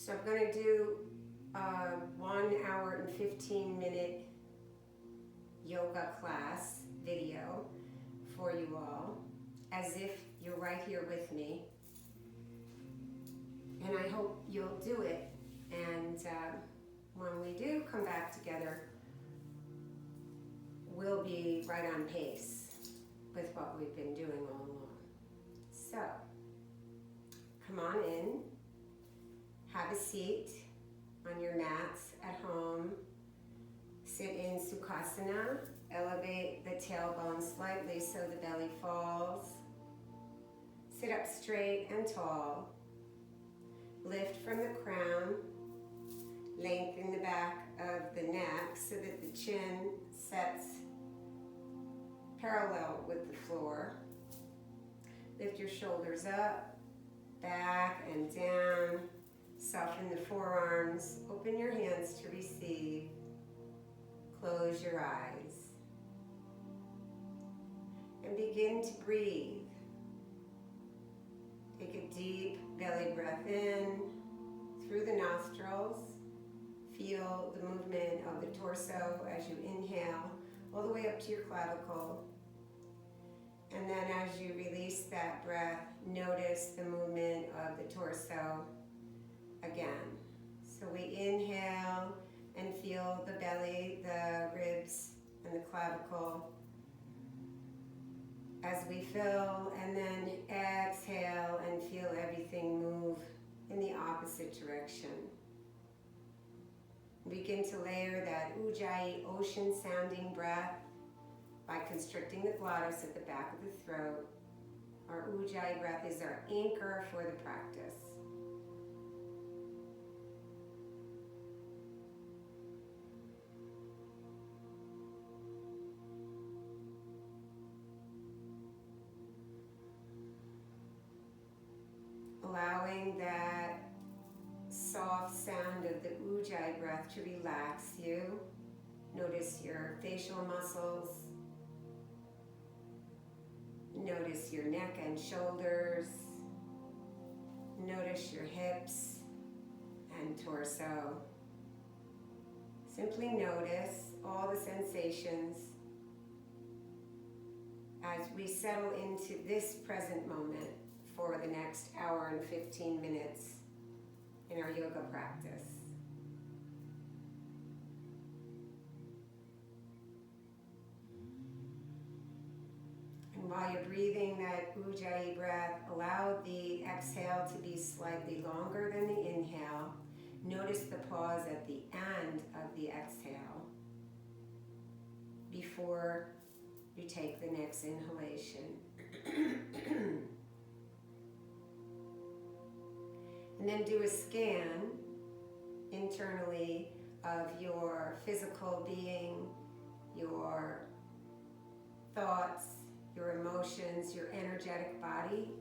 So I'm going to do a 1 hour and 15-minute yoga class video for you all, as if you're right here with me. And I hope you'll do it. And when we do come back together, we'll be right on pace with what we've been doing all along. So, come on in, have a seat on your mats at home, sit in Sukhasana, elevate the tailbone slightly so the belly falls, sit up straight and tall, lift from the crown, lengthen the back of the neck so that the chin sets parallel with the floor. Lift your shoulders up, back and down. Soften the forearms. Open your hands to receive. Close your eyes. And begin to breathe. Take a deep belly breath in through the nostrils. Feel the movement of the torso as you inhale all the way up to your clavicle. And then as you release that breath, notice the movement of the torso again. So we inhale and feel the belly, the ribs, and the clavicle as we fill, and then exhale and feel everything move in the opposite direction. Begin to layer that Ujjayi ocean sounding breath by constricting the glottis at the back of the throat. Our Ujjayi breath is our anchor for the practice. Allowing that soft sound of the Ujjayi breath to relax you. Notice your facial muscles. Notice your neck and shoulders. Notice your hips and torso. Simply notice all the sensations as we settle into this present moment for the next hour and 15 minutes in our yoga practice. And while you're breathing that Ujjayi breath, allow the exhale to be slightly longer than the inhale. Notice the pause at the end of the exhale before you take the next inhalation. And then do a scan internally of your physical being, your thoughts, your emotions, your energetic body.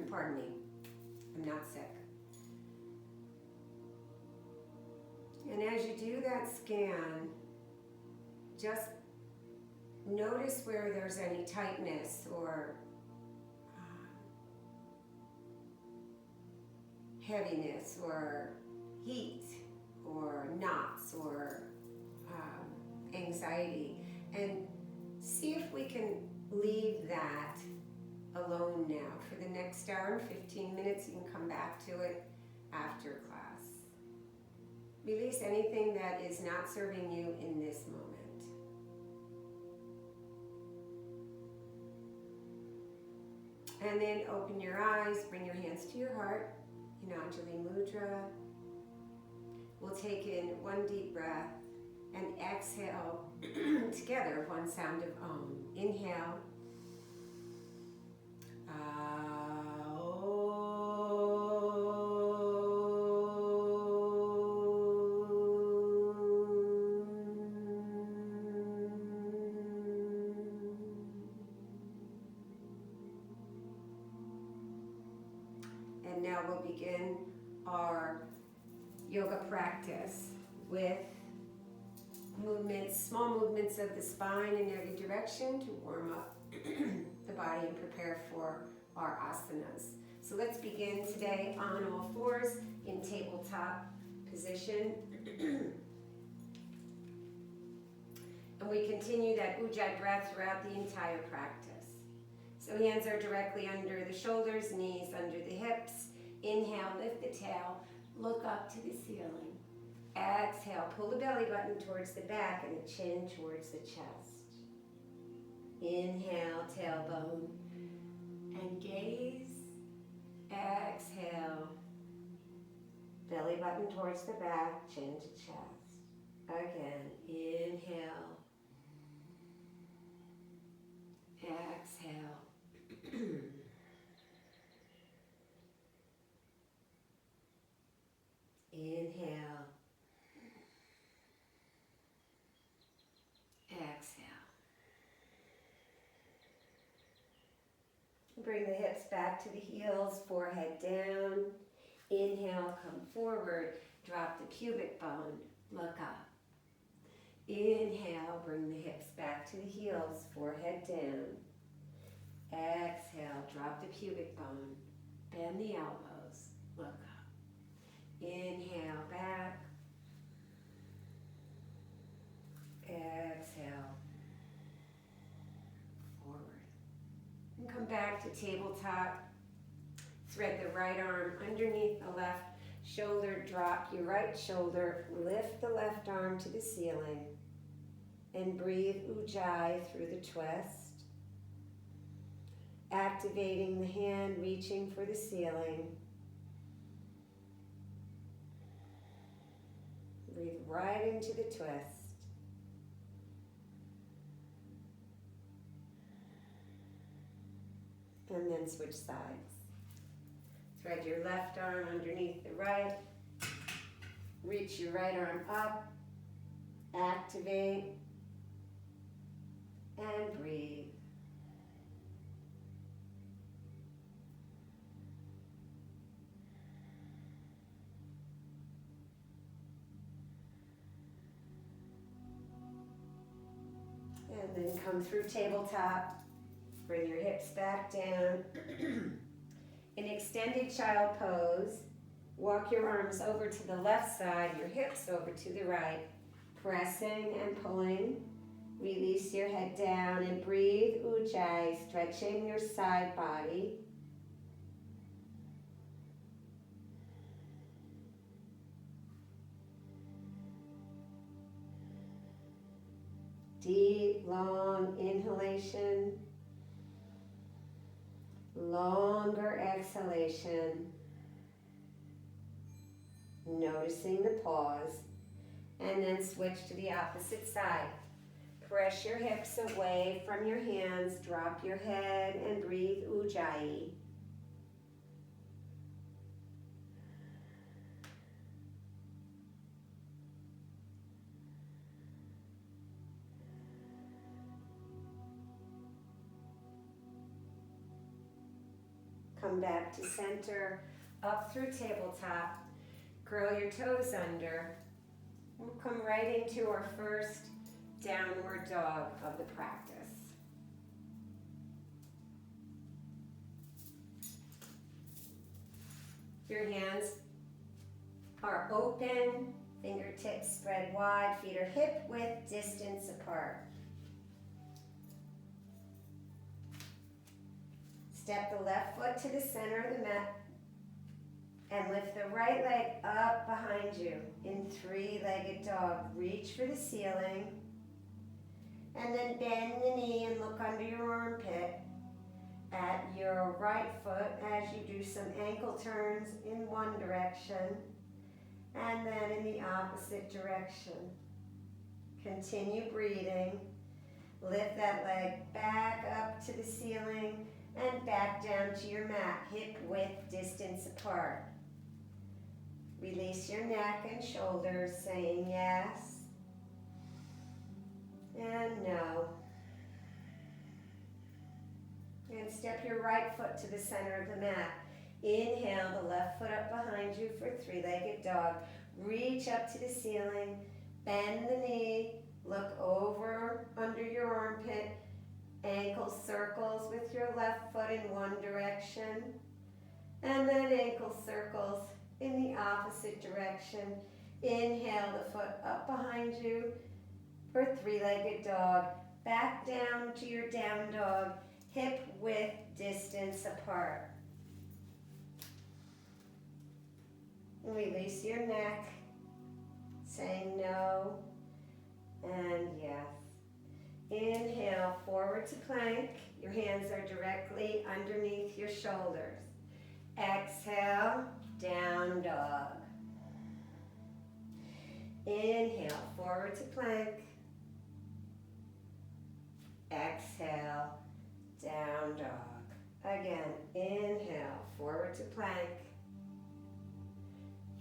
Pardon me, I'm not sick. And as you do that scan, just notice where there's any tightness or heaviness or heat or knots or anxiety, and see if we can leave that alone now. For the next hour and 15 minutes, you can come back to it after class. Release anything that is not serving you in this moment. And then open your eyes, bring your hands to your heart. In Anjali Mudra, we'll take in one deep breath and exhale together one sound of Om. Inhale. And now we'll begin our yoga practice with movements, small movements of the spine in every direction to warm up the body and prepare for our asanas. So let's begin today on all fours in tabletop position. And we continue that Ujjayi breath throughout the entire practice. So hands are directly under the shoulders, knees under the hips. Inhale, lift the tail, look up to the ceiling. Exhale, pull the belly button towards the back and the chin towards the chest. Inhale, tailbone, and gaze. Exhale, belly button towards the back, chin to chest. Again, inhale. Exhale. Inhale. Exhale. Bring the hips back to the heels, forehead down. Inhale, come forward, drop the pubic bone, look up. Inhale, bring the hips back to the heels, forehead down. Exhale, drop the pubic bone, bend the elbows, look up. Inhale, back. Exhale, forward. And come back to tabletop. Thread the right arm underneath the left shoulder, drop your right shoulder, lift the left arm to the ceiling, and breathe Ujjayi through the twist. Activating the hand, reaching for the ceiling. Breathe right into the twist. And then switch sides. Thread your left arm underneath the right. Reach your right arm up. Activate. And breathe. And then come through tabletop. Bring your hips back down. In extended child pose, walk your arms over to the left side, your hips over to the right, pressing and pulling. Release your head down and breathe Ujjayi, stretching your side body. Deep, long inhalation. Longer exhalation. Noticing the pause. And then switch to the opposite side. Press your hips away from your hands. Drop your head and breathe Ujjayi. Come back to center, up through tabletop. Curl your toes under. We'll come right into our first downward dog of the practice. Your hands are open, fingertips spread wide, feet are hip width distance apart. Step the left foot to the center of the mat and lift the right leg up behind you in three-legged dog. Reach for the ceiling and then bend the knee and look under your armpit at your right foot as you do some ankle turns in one direction and then in the opposite direction. Continue breathing. Lift that leg back up to the ceiling and back down to your mat, hip width distance apart. Release your neck and shoulders, saying yes and no. And step your right foot to the center of the mat. Inhale the left foot up behind you for three-legged dog. Reach up to the ceiling, bend the knee, look over under your armpit, ankle circles with your left foot in one direction, And then ankle circles in the opposite direction. Inhale the foot up behind you for three-legged dog. Back down to your down dog, hip width distance apart. Release your neck, saying no and yes. Inhale, forward to plank. Your hands are directly underneath your shoulders. Exhale, down dog. Inhale, forward to plank. Exhale, down dog. Again, inhale, forward to plank.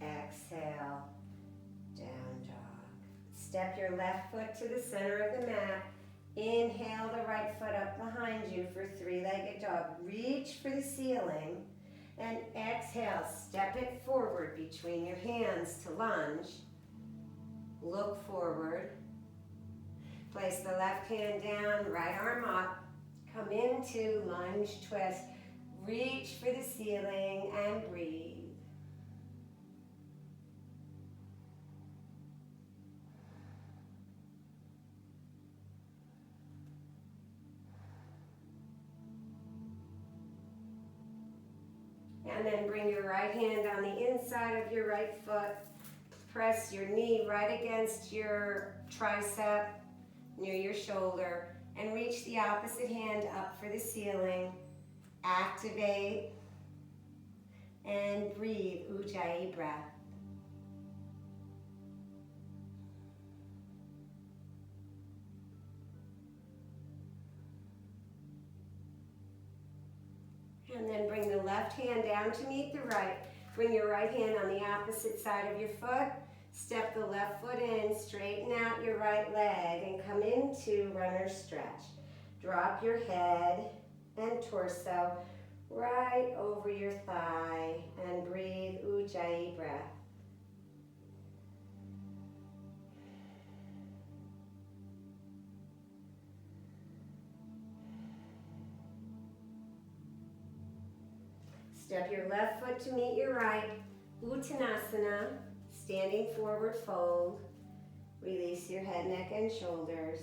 Exhale, down dog. Step your left foot to the center of the mat. Inhale the right foot up behind you for three-legged dog. Reach for the ceiling. And exhale, step it forward between your hands to lunge. Look forward. Place the left hand down, right arm up. Come into lunge twist. Reach for the ceiling and breathe. And then bring your right hand on the inside of your right foot. Press your knee right against your tricep, near your shoulder, and reach the opposite hand up for the ceiling. Activate and breathe Ujjayi breath. And then bring the left hand down to meet the right. Bring your right hand on the opposite side of your foot. Step the left foot in, straighten out your right leg, and come into runner's stretch. Drop your head and torso right over your thigh and breathe Ujjayi breath. Step your left foot to meet your right. Uttanasana, standing forward fold. Release your head, neck, and shoulders.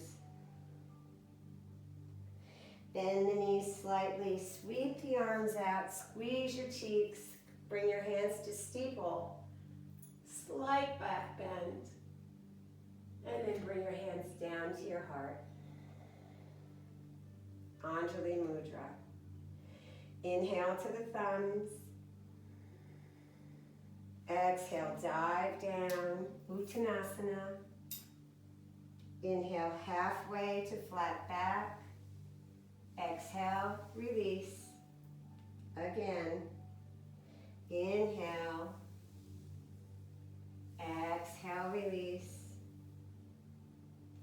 Bend the knees slightly. Sweep the arms out. Squeeze your cheeks. Bring your hands to steeple. Slight back bend. And then bring your hands down to your heart. Anjali Mudra. Inhale to the thumbs. Exhale, dive down, Uttanasana. Inhale, halfway to flat back. Exhale, release. Again. Inhale. Exhale, release.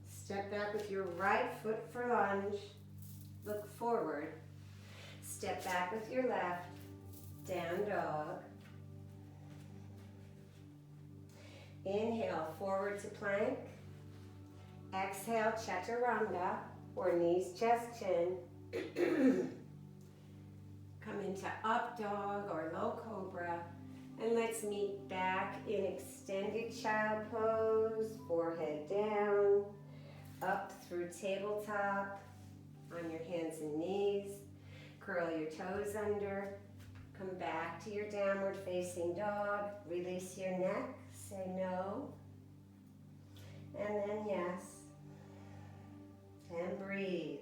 Step back with your right foot for lunge. Look forward. Step back with your left. Down dog. Inhale, forward to plank. Exhale, chaturanga, or knees, chest, chin. Come into up dog or low cobra. And let's meet back in extended child pose. Forehead down, up through tabletop, on your hands and knees. Curl your toes under. Come back to your downward facing dog. Release your neck. Say no. And then yes. And breathe.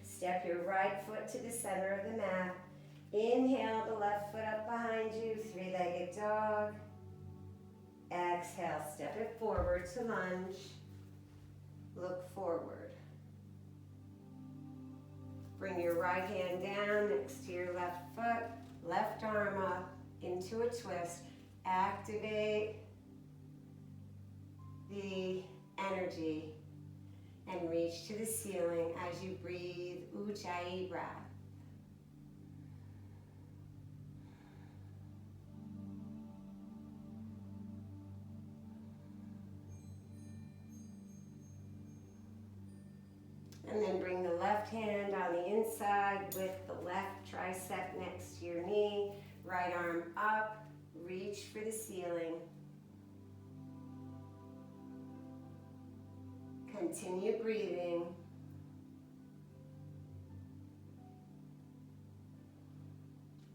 Step your right foot to the center of the mat. Inhale the left foot up behind you. Three-legged dog. Exhale. Step it forward to lunge. Look forward. Bring your right hand down next to your left foot. Left arm up into a twist. Activate the energy and reach to the ceiling as you breathe Ujjayi breath. And then bring the left hand on the inside with the left tricep next to your knee. Right arm up, reach for the ceiling. Continue breathing.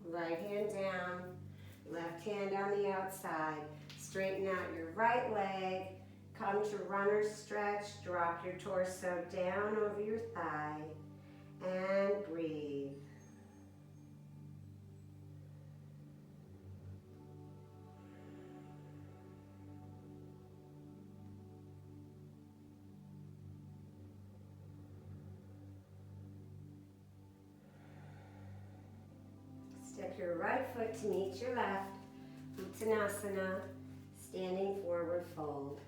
Right hand down, left hand on the outside. Straighten out your right leg. Come to runner's stretch. Drop your torso down over your thigh and breathe. Step your right foot to meet your left. Uttanasana, standing forward fold.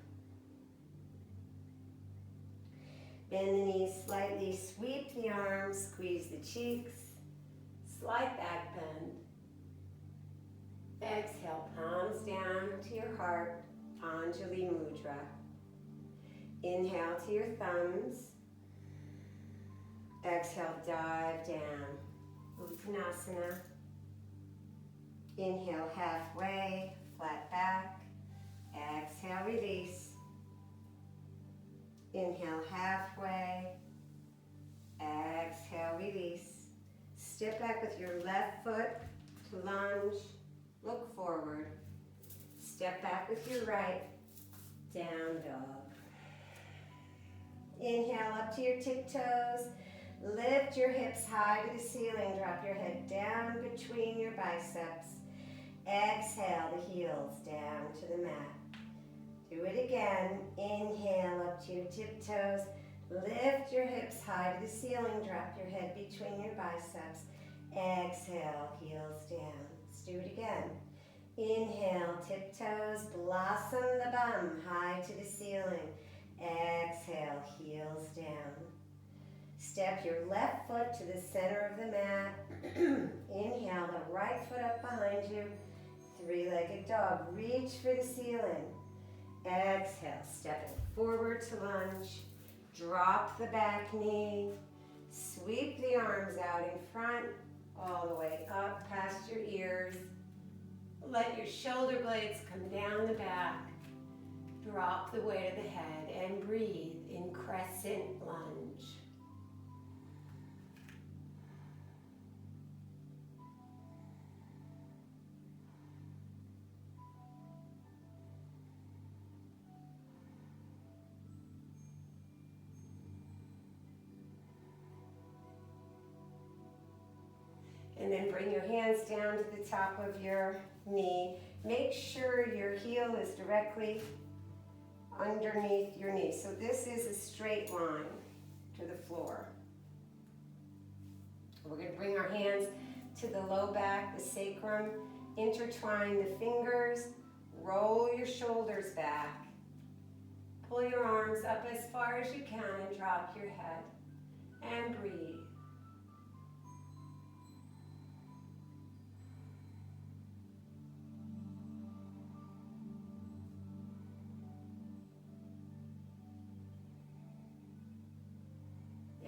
Bend the knees slightly, sweep the arms, squeeze the cheeks, slight back bend. Exhale, palms down to your heart, Anjali Mudra. Inhale to your thumbs. Exhale, dive down. Uttanasana. Inhale halfway, flat back. Exhale, release. Inhale halfway. Exhale, release. Step back with your left foot to lunge. Look forward. Step back with your right. Down dog. Inhale up to your tiptoes. Lift your hips high to the ceiling. Drop your head down between your biceps. Exhale the heels down to the mat. Do it again. Inhale up to your tiptoes. Lift your hips high to the ceiling. Drop your head between your biceps. Exhale, heels down. Let's do it again. Inhale, tiptoes, blossom the bum high to the ceiling. Exhale, heels down. Step your left foot to the center of the mat. Inhale, the right foot up behind you. Three-legged dog. Reach for the ceiling. Exhale, stepping forward to lunge. Drop the back knee. Sweep the arms out in front, all the way up past your ears. Let your shoulder blades come down the back. Drop the weight of the head and breathe in crescent lunge. And then bring your hands down to the top of your knee. Make sure your heel is directly underneath your knee. So this is a straight line to the floor. We're going to bring our hands to the low back, the sacrum. Intertwine the fingers. Roll your shoulders back. Pull your arms up as far as you can and drop your head. And breathe.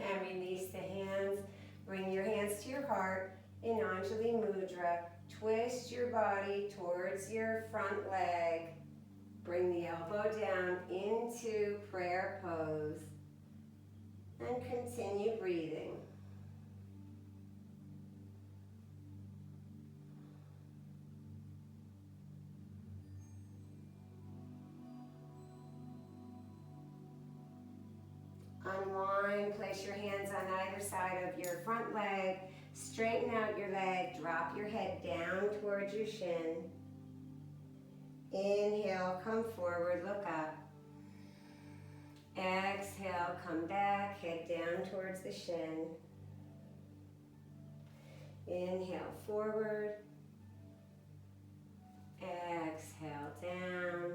And release the hands. Bring your hands to your heart in Anjali Mudra. Twist your body towards your front leg. Bring the elbow down into prayer pose. And continue breathing. Unwind, place your hands on either side of your front leg. Straighten out your leg, drop your head down towards your shin. Inhale, come forward, look up. Exhale, come back, head down towards the shin. Inhale, forward. Exhale, down.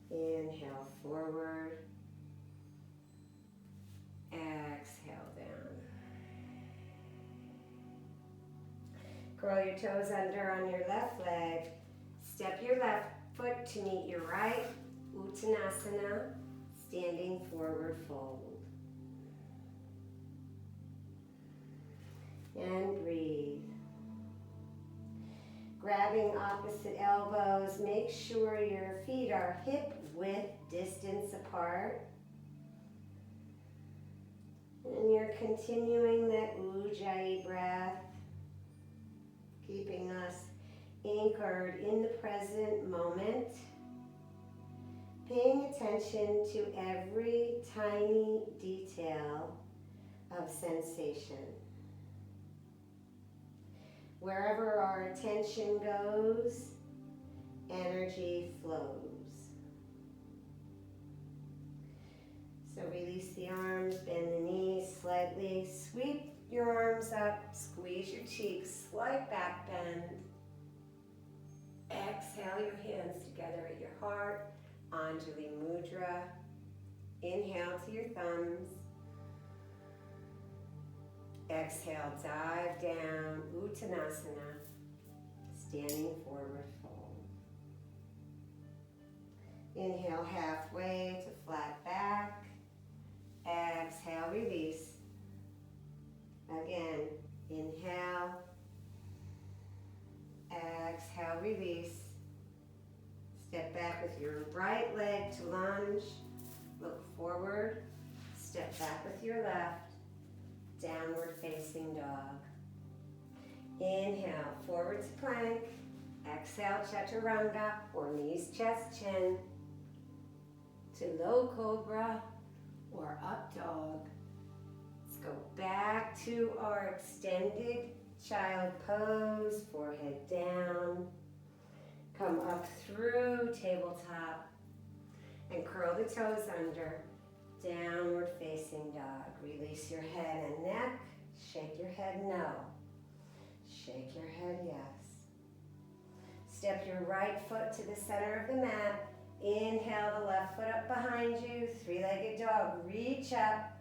Inhale, forward. Exhale, down. Curl your toes under on your left leg. Step your left foot to meet your right. Uttanasana, standing forward fold. And breathe. Grabbing opposite elbows, make sure your feet are hip-width distance apart. And you're continuing that Ujjayi breath, keeping us anchored in the present moment, paying attention to every tiny detail of sensation. Wherever our attention goes, energy flows. So release the arms, bend the knees slightly, sweep your arms up, squeeze your cheeks, slight back bend. Exhale your hands together at your heart, Anjali Mudra. Inhale to your thumbs. Exhale, dive down, Uttanasana, standing forward fold. Inhale halfway to flat back. Exhale, release. Again, inhale. Exhale, release. Step back with your right leg to lunge. Look forward. Step back with your left. Downward facing dog. Inhale, forward to plank. Exhale, chaturanga, or knees, chest, chin. To low cobra or up dog. Let's go back to our extended child pose, forehead down. Come up through tabletop and curl the toes under. Downward facing dog. Release your head and neck. Shake your head no. Shake your head yes. Step your right foot to the center of the mat. Inhale the left foot up behind you. Three-legged dog. Reach up.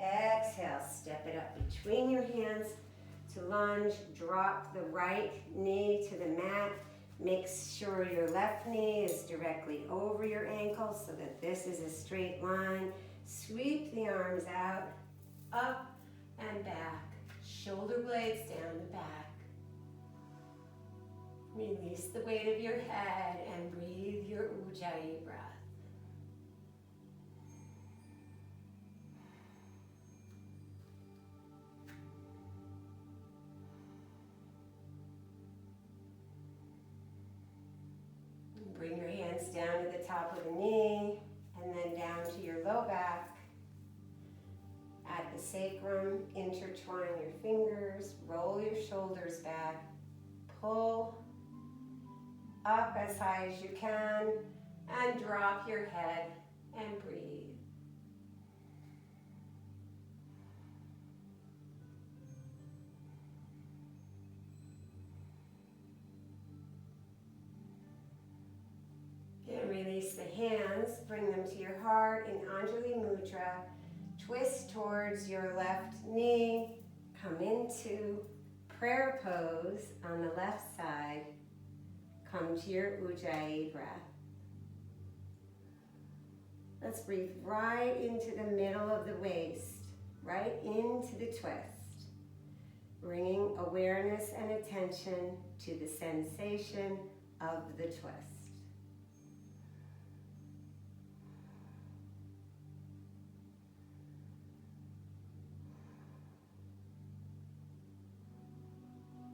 Exhale. Step it up between your hands to lunge. Drop the right knee to the mat. Make sure your left knee is directly over your ankle so that this is a straight line. Sweep the arms out, up and back. Shoulder blades down the back. Release the weight of your head and breathe your Ujjayi breath. Bring your hands down to the top of the knee and then down to your low back. At the sacrum, intertwine your fingers, roll your shoulders back, pull up as high as you can, and drop your head and breathe. And release the hands, bring them to your heart in Anjali Mudra. Twist towards your left knee, come into prayer pose on the left side. Come to your Ujjayi breath. Let's breathe right into the middle of the waist, right into the twist. Bringing awareness and attention to the sensation of the twist.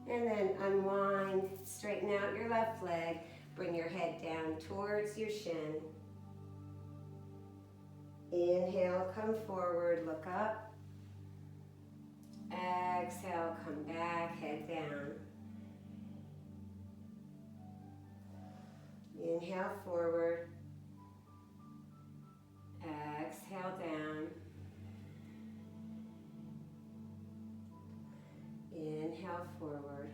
And then unwind, straighten out your left leg, bring your head down towards your shin. Inhale, come forward, look up. Exhale, come back, head down. Inhale, forward. Exhale, down. Inhale, forward.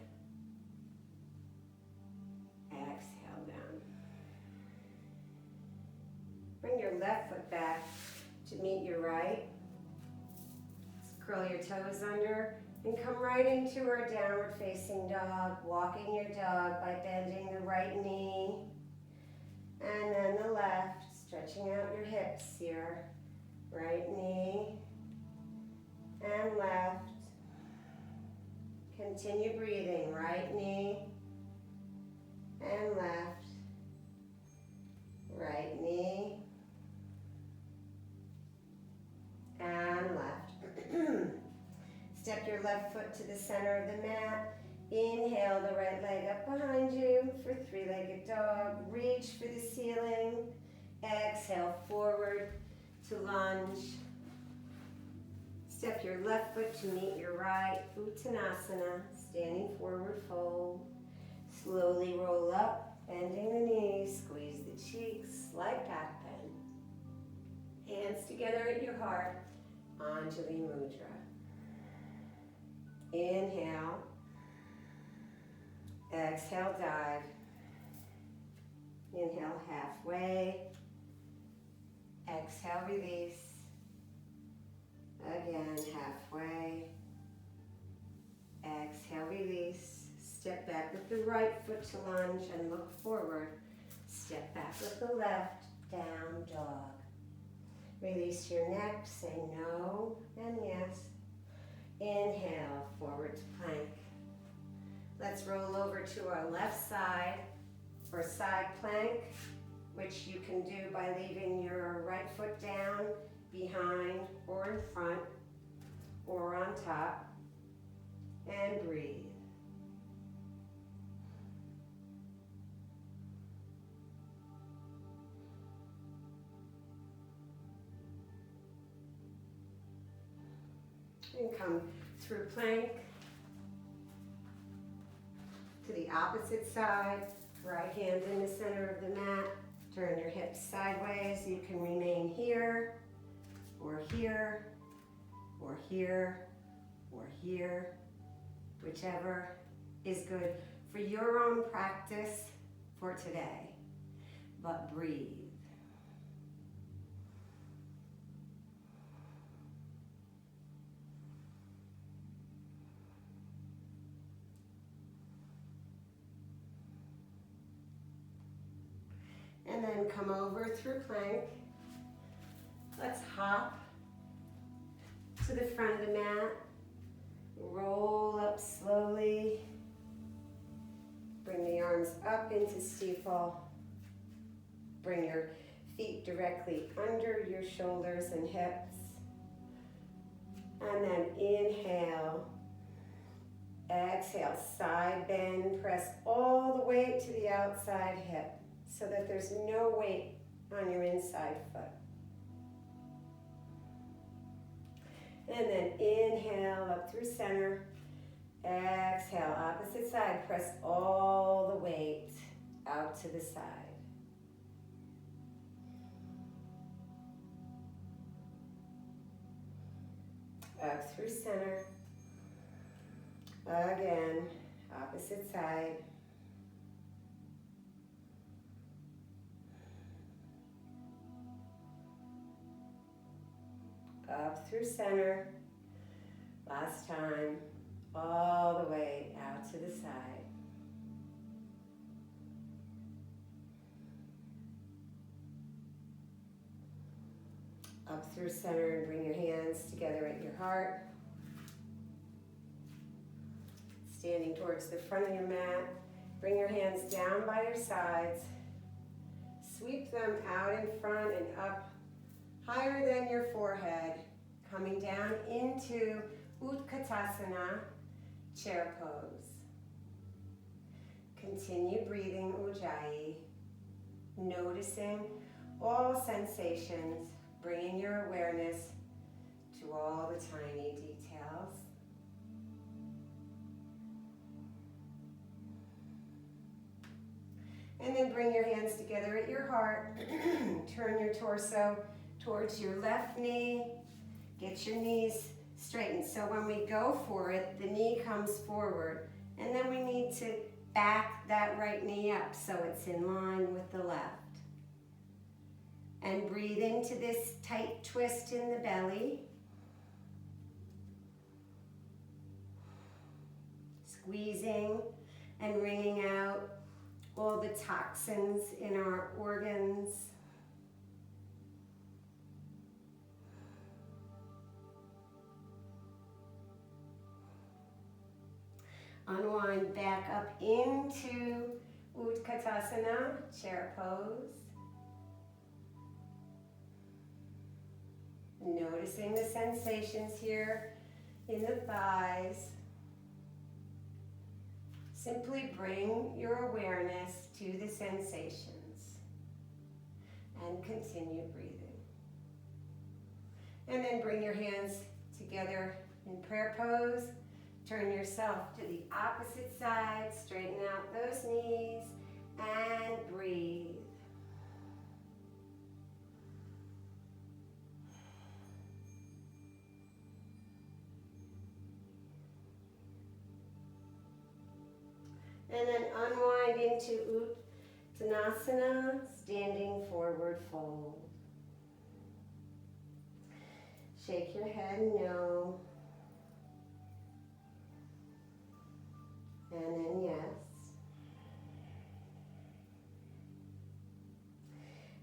Exhale, down. Bring your left foot back to meet your right. Curl your toes under and come right into our downward facing dog, walking your dog by bending the right knee and then the left, stretching out your hips here. Right knee and left. Continue breathing. Right knee and left. Right knee and left. Step your left foot to the center of the mat. Inhale the right leg up behind you for three-legged dog. Reach for the ceiling. Exhale forward to lunge. Step your left foot to meet your right. Uttanasana, standing forward fold. Slowly roll up, bending the knees. Squeeze the cheeks, slight back bend. Hands together at your heart. Anjali Mudra. Inhale. Exhale, dive. Inhale, halfway. Exhale, release. Again, halfway. Exhale, release. Step back with the right foot to lunge and look forward. Step back with the left, down dog. Release your neck, say no and yes. Inhale, forward to plank. Let's roll over to our left side or side plank, which you can do by leaving your right foot down, behind or in front or on top, and breathe. And come through plank to the opposite side. Right hand in the center of the mat. Turn your hips sideways. You can remain here, or here, or here, or here, whichever is good for your own practice for today. But breathe. And then come over through plank. Let's hop to the front of the mat. Roll up slowly. Bring the arms up into steeple. Bring your feet directly under your shoulders and hips. And then inhale. Exhale, side bend. Press all the way to the outside hip, so that there's no weight on your inside foot. And then inhale up through center. Exhale, opposite side. Press all the weight out to the side. Up through center. Again, opposite side. Up through center. Last time. All the way out to the side. Up through center and bring your hands together at your heart. Standing towards the front of your mat. Bring your hands down by your sides. Sweep them out in front and up higher than your forehead, coming down into Utkatasana, chair pose. Continue breathing Ujjayi, noticing all sensations, bringing your awareness to all the tiny details. And then bring your hands together at your heart. Turn your torso towards your left knee. Get your knees straightened. So when we go for it, the knee comes forward. And then we need to back that right knee up so it's in line with the left. And breathe into this tight twist in the belly. Squeezing and wringing out all the toxins in our organs. Unwind back up into Utkatasana, chair pose. Noticing the sensations here in the thighs. Simply bring your awareness to the sensations and continue breathing. And then bring your hands together in prayer pose. Turn yourself to the opposite side, straighten out those knees, and breathe. And then unwind into Uttanasana, standing forward fold. Shake your head no. And then yes.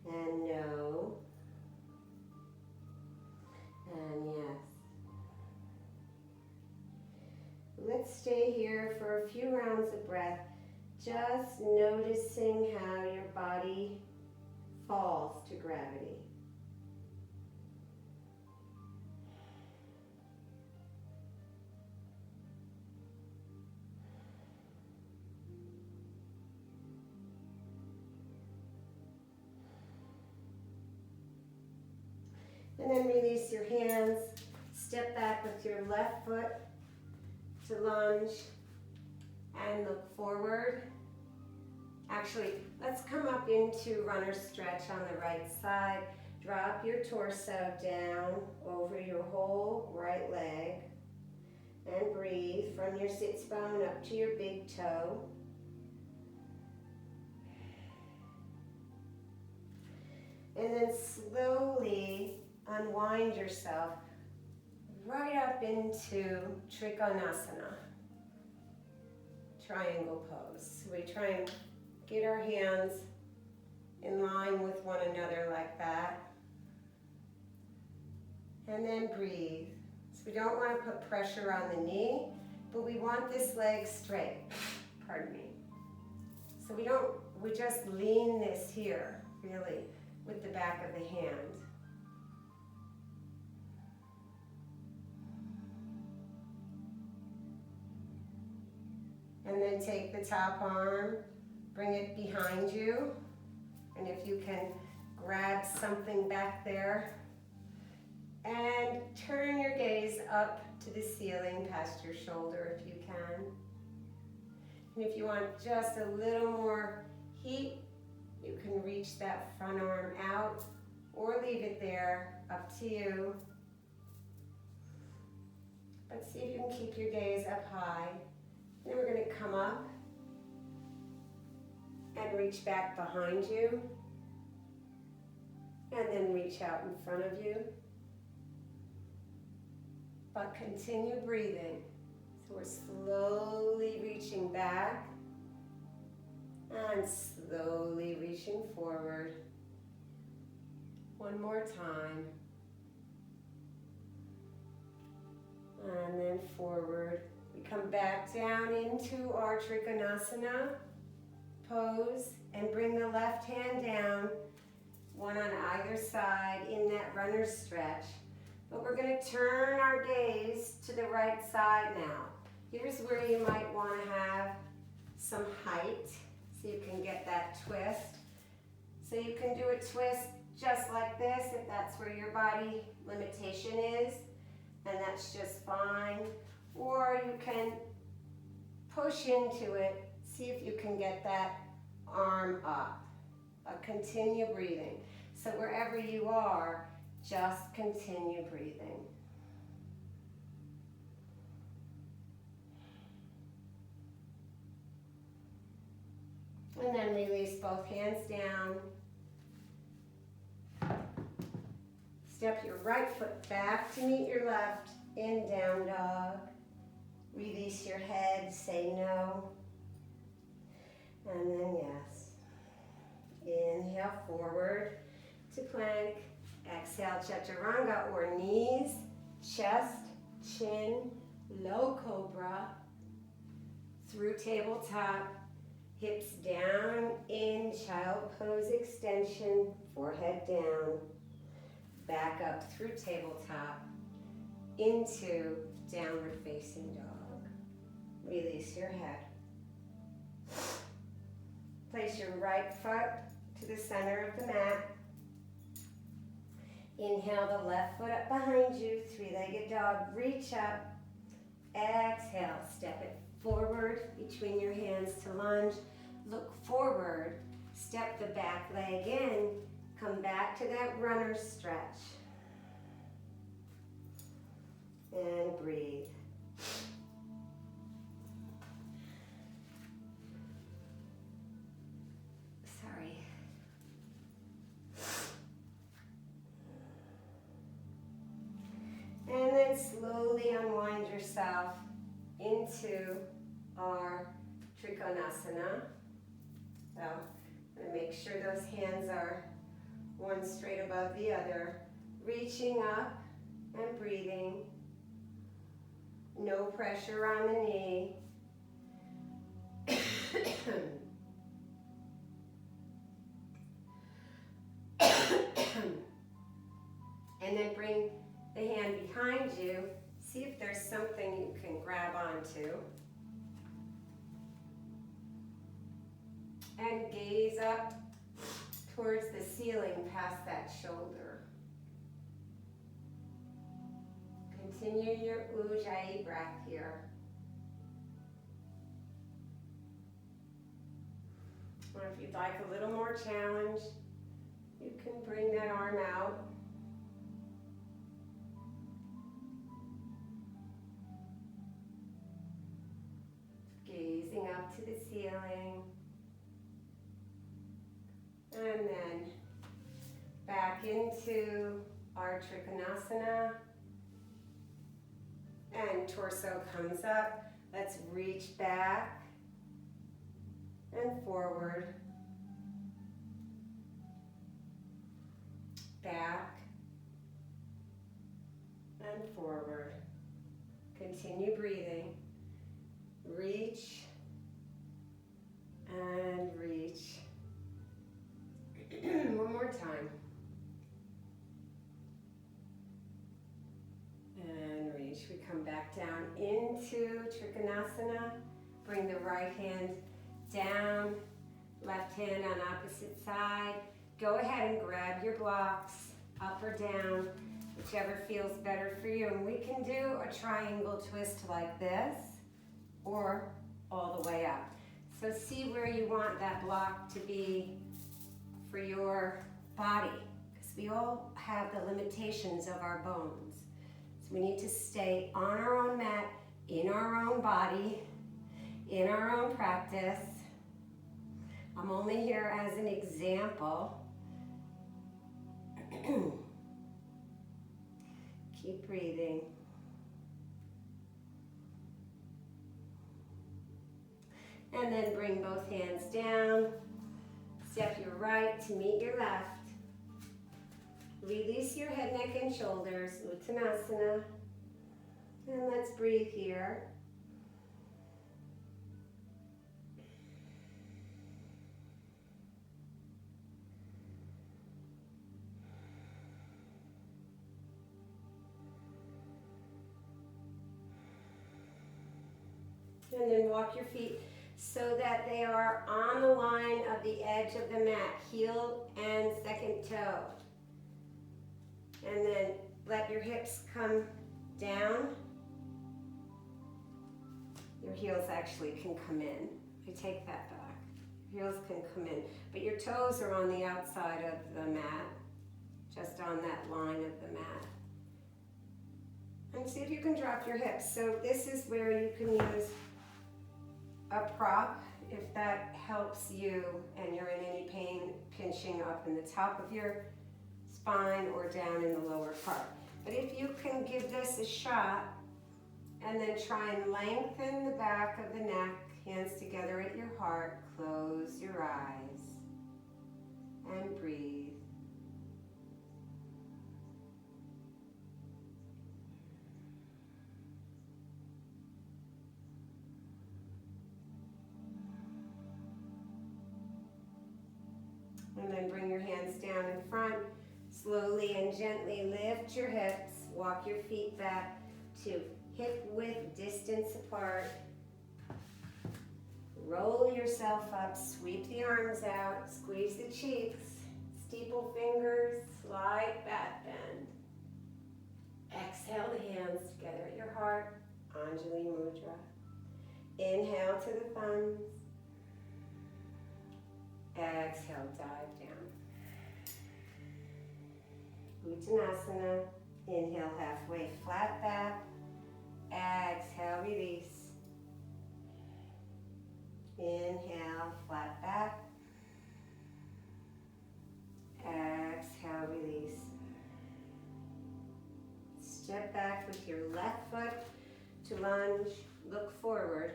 And no. And yes. Let's stay here for a few rounds of breath, just noticing how your body falls to gravity. And then release your hands, step back with your left foot to lunge and look forward. Actually, let's come up into runner stretch on the right side. Drop your torso down over your whole right leg and breathe from your sits bone up to your big toe. And then slowly unwind yourself right up into Trikonasana, triangle pose. So we try and get our hands in line with one another like that. And then breathe. So we don't want to put pressure on the knee, but we want this leg straight. Pardon me. So we just lean this here, really, with the back of the hand. And then take the top arm, bring it behind you. And if you can grab something back there. And turn your gaze up to the ceiling past your shoulder if you can. And if you want just a little more heat, you can reach that front arm out or leave it there, up to you. But see if you can keep your gaze up high. Then we're going to come up and reach back behind you. And then reach out in front of you. But continue breathing. So we're slowly reaching back and slowly reaching forward. One more time. And then forward. We come back down into our Trikonasana pose and bring the left hand down, one on either side in that runner's stretch. But we're going to turn our gaze to the right side now. Here's where you might want to have some height so you can get that twist. So you can do a twist just like this if that's where your body limitation is, and that's just fine. Or you can push into it, see if you can get that arm up. But continue breathing. So wherever you are, just continue breathing. And then release both hands down. Step your right foot back to meet your left in down dog. Release your head, say no. And then yes. Inhale forward to plank. Exhale, chaturanga or knees, chest, chin, low cobra. through tabletop, hips down in child pose extension, forehead down, back up through tabletop, into downward facing dog. Release your head. Place your right foot to the center of the mat. Inhale the left foot up behind you, three-legged dog, reach up. Exhale, step it forward between your hands to lunge. Look forward, step the back leg in, come back to that runner stretch. And breathe. Sorry. And then slowly unwind yourself into our Trikonasana. So I'm going to make sure those hands are one straight above the other. Reaching up and breathing. No pressure on the knee. And then bring the hand behind you. See if there's something you can grab onto. And gaze up towards the ceiling past that shoulder. Continue your Ujjayi breath here. Or if you'd like a little more challenge, you can bring that arm out. Gazing up to the ceiling. And then back into our Trikonasana. And torso comes up. Let's reach back and forward. Back and forward. Continue breathing. Reach and reach. One more time. And reach. We come back down into Trikonasana. Bring the right hand down, left hand on opposite side. Go ahead and grab your blocks, up or down, whichever feels better for you. And we can do a triangle twist like this, or all the way up. So see where you want that block to be for your body, because we all have the limitations of our bones. So we need to stay on our own mat, in our own body, in our own practice. I'm only here as an example. Keep breathing. And then bring both hands down. Step your right to meet your left. Release your head, neck, and shoulders, Uttanasana. And let's breathe here. And then walk your feet so that they are on the line of the edge of the mat, heel and second toe. And then let your hips come down. Your heels actually can come in. I take that back. Your heels can come in, but your toes are on the outside of the mat, just on that line of the mat. And see if you can drop your hips. So this is where you can use a prop if that helps you and you're in any pain, pinching up in the top of your spine or down in the lower part. But if you can give this a shot and then try and lengthen the back of the neck, hands together at your heart, close your eyes and breathe. And then bring your hands down in front. Slowly and gently lift your hips. Walk your feet back to hip width distance apart. Roll yourself up. Sweep the arms out. Squeeze the cheeks. Steeple fingers. Slight back bend. Exhale the hands together at your heart. Anjali Mudra. Inhale to the thumbs. Exhale, dive down. Uttanasana. Inhale, halfway flat back. Exhale, release. Inhale, flat back. Exhale, release. Step back with your left foot to lunge. Look forward.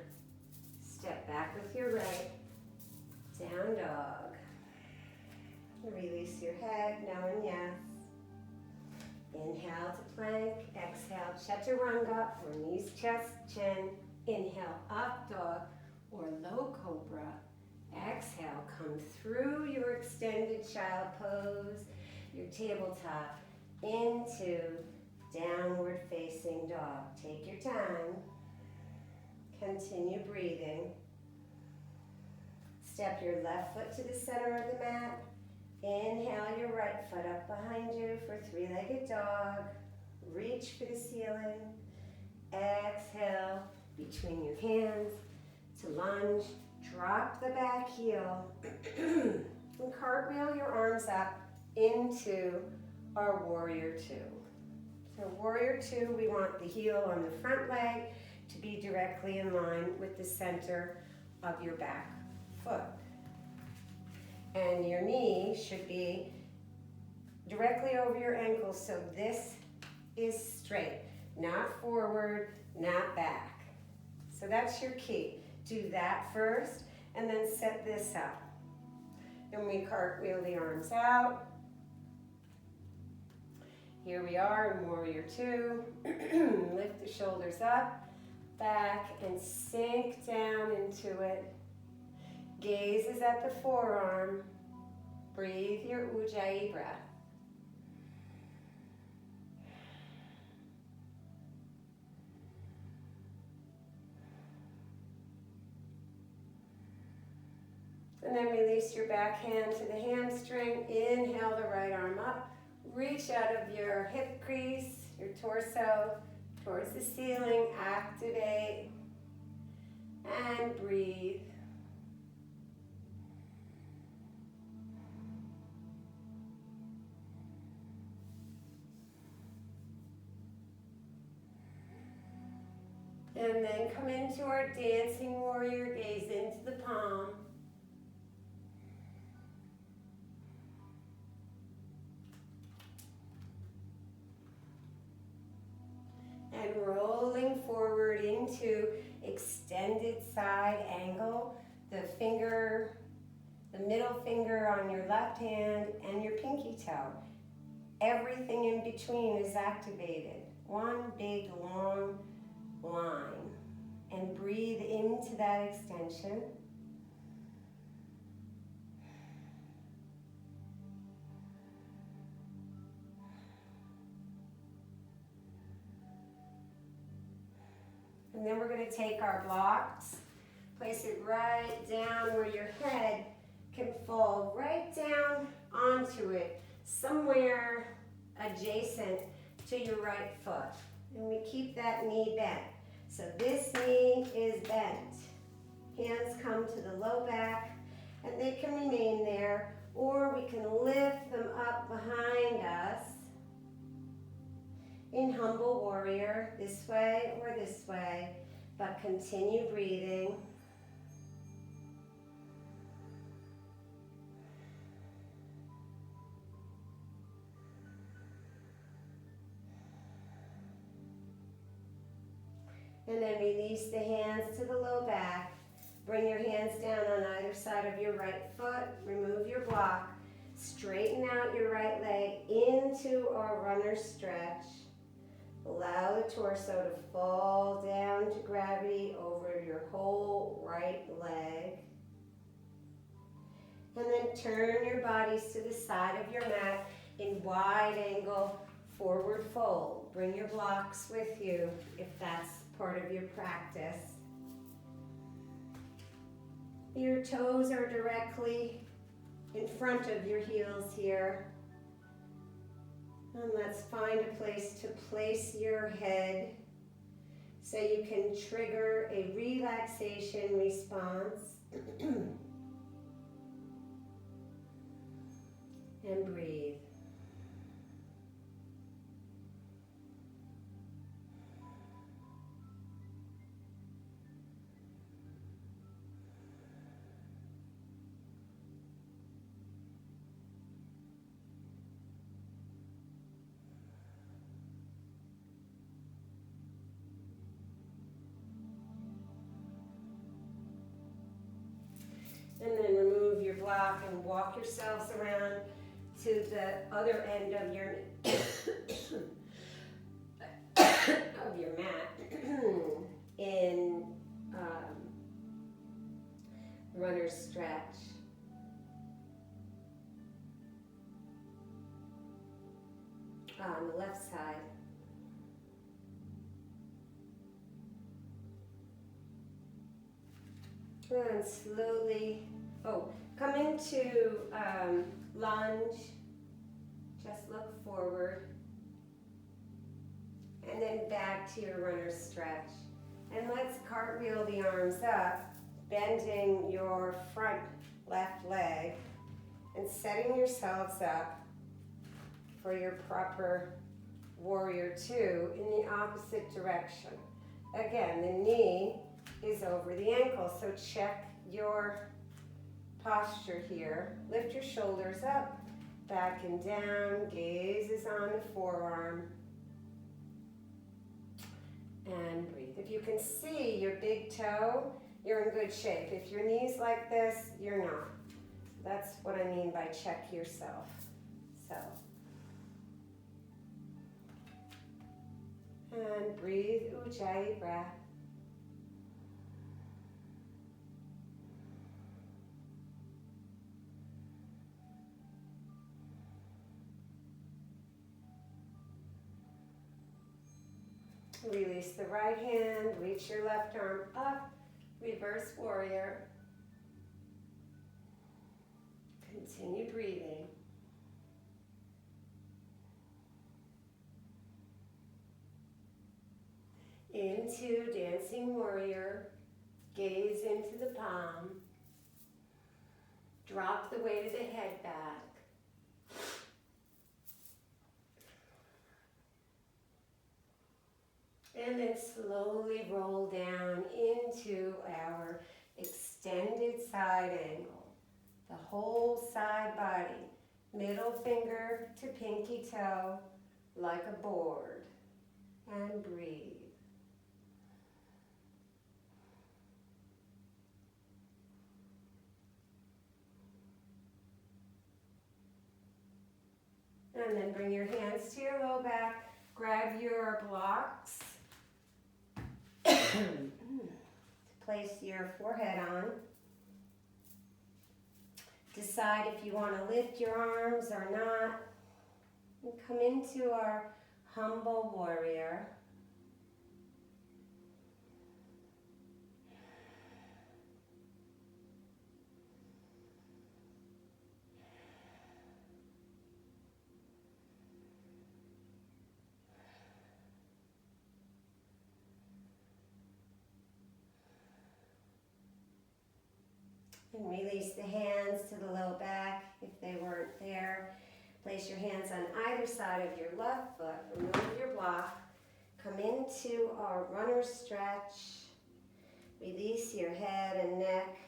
Step back with your right. Down dog. Release your head, no and yes. Inhale to plank. Exhale, chaturanga, or knees, chest, chin. Inhale, up dog or low cobra. Exhale, come through your extended child pose, your tabletop, into downward facing dog. Take your time. Continue breathing. Step your left foot to the center of the mat. Inhale your right foot up behind you for three-legged dog. Reach for the ceiling. Exhale between your hands to lunge. Drop the back heel. And cartwheel your arms up into our warrior two. So warrior two, we want the heel on the front leg to be directly in line with the center of your back foot. And your knee should be directly over your ankle, so this is straight, not forward, not back. So that's your key. Do that first, and then set this up. Then we cartwheel the arms out. Here we are in warrior two. Lift the shoulders up, back, and sink down into it. Gaze is at the forearm. Breathe your Ujjayi breath. And then release your back hand to the hamstring. Inhale the right arm up. Reach out of your hip crease, your torso, towards the ceiling. Activate and breathe. And then come into our dancing warrior, gaze into the palm. And rolling forward into extended side angle. The middle finger on your left hand and your pinky toe. Everything in between is activated. One big long line. And breathe into that extension. And then we're going to take our blocks, place it right down where your head can fall right down onto it, somewhere adjacent to your right foot. And we keep that knee bent. So this knee is bent. Hands come to the low back, and they can remain there, or we can lift them up behind us in humble warrior, this way or this way, but continue breathing. And then release the hands to the low back. Bring your hands down on either side of your right foot. Remove your block. Straighten out your right leg into our runner stretch. Allow the torso to fall down to gravity over your whole right leg. And then to turn your bodies to the side of your mat in wide angle forward fold. Bring your blocks with you if that's part of your practice. Your toes are directly in front of your heels here. And let's find a place to place your head so you can trigger a relaxation response. And breathe. And then remove your block and walk yourselves around to the other end of your of your mat in runner's stretch. On the left side. And slowly, come into lunge. Just look forward. And then back to your runner's stretch. And let's cartwheel the arms up, bending your front left leg and setting yourselves up for your proper warrior two in the opposite direction. Again, the knee is over the ankle, so check your posture here. Lift your shoulders up, back and down, gaze is on the forearm. And breathe. If you can see your big toe, you're in good shape. If your knee's like this, you're not. That's what I mean by check yourself. So. And breathe, Ujjayi breath. Release the right hand, reach your left arm up, reverse warrior. Continue breathing. Into dancing warrior, gaze into the palm. Drop the weight of the head back. And then slowly roll down into our extended side angle. The whole side body, middle finger to pinky toe, like a board. And breathe. And then bring your hands to your low back, grab your blocks. To place your forehead on. Decide if you want to lift your arms or not. And come into our humble warrior. And release the hands to the low back if they weren't there. Place your hands on either side of your left foot. Remove your block. Come into our runner's stretch. Release your head and neck,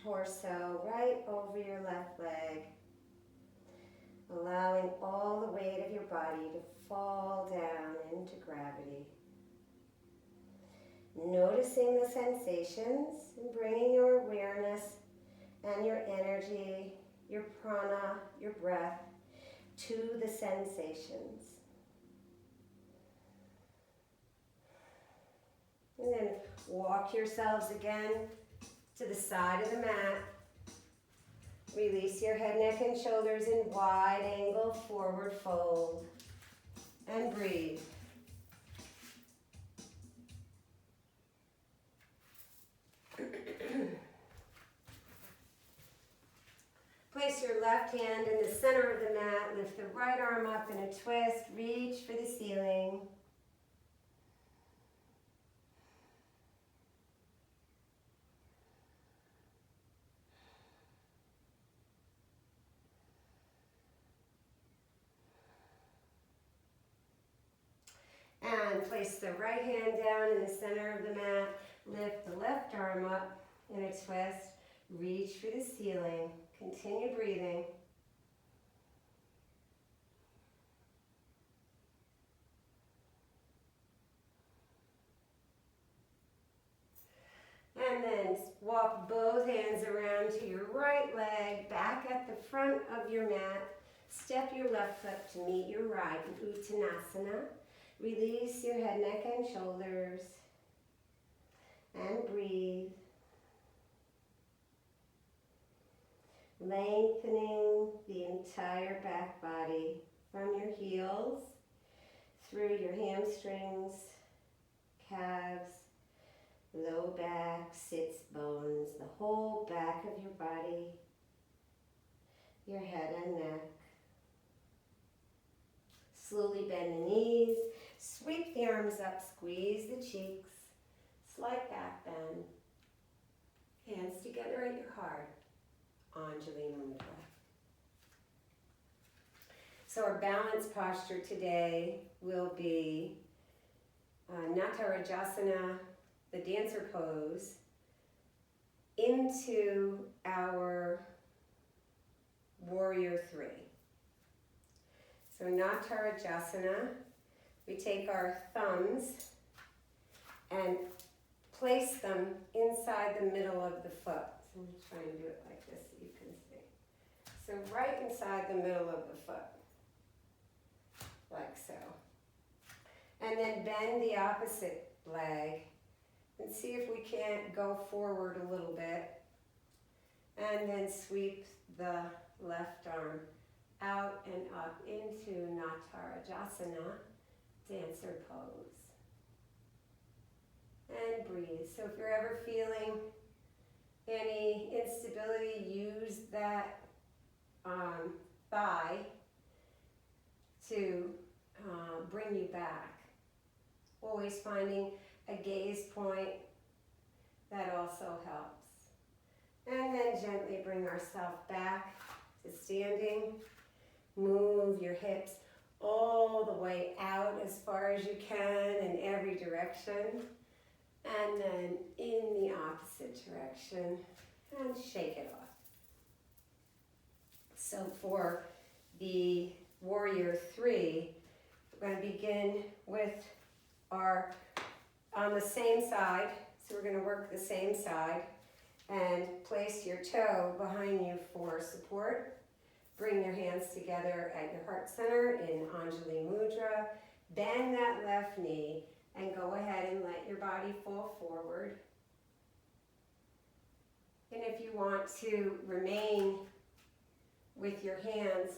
torso right over your left leg. Allowing all the weight of your body to fall down into gravity. Noticing the sensations and bringing your awareness and your energy, your prana, your breath, to the sensations. And then walk yourselves again to the side of the mat. Release your head, neck, and shoulders in wide angle forward fold. And breathe. Place your left hand in the center of the mat. Lift the right arm up in a twist. Reach for the ceiling. And place the right hand down in the center of the mat. Lift the left arm up in a twist. Reach for the ceiling. Continue breathing. And then walk both hands around to your right leg, back at the front of your mat. Step your left foot to meet your right in Uttanasana. Release your head, neck, and shoulders. And breathe. Lengthening the entire back body from your heels through your hamstrings, calves, low back, sits bones, the whole back of your body, your head and neck. Slowly bend the knees, sweep the arms up, squeeze the cheeks, slight back bend. Hands together at your heart, Anjali Mudra. So our balance posture today will be Natarajasana, the dancer pose, into our warrior three. So Natarajasana, we take our thumbs and place them inside the middle of the foot. So I'm going to try and do it like this so you can see. So right inside the middle of the foot, like so. And then bend the opposite leg and see if we can't go forward a little bit. And then sweep the left arm out and up into Natarajasana, dancer pose. And breathe. So if you're ever feeling any instability, use that thigh to bring you back. Always finding a gaze point, that also helps. And then gently bring ourselves back to standing. Move your hips all the way out as far as you can in every direction. And then in the opposite direction, and shake it off. So for the warrior three, we're going to begin with our, on the same side, so we're going to work the same side, and place your toe behind you for support. Bring your hands together at your heart center in Anjali Mudra. Bend that left knee and go ahead and let your body fall forward. And if you want to remain with your hands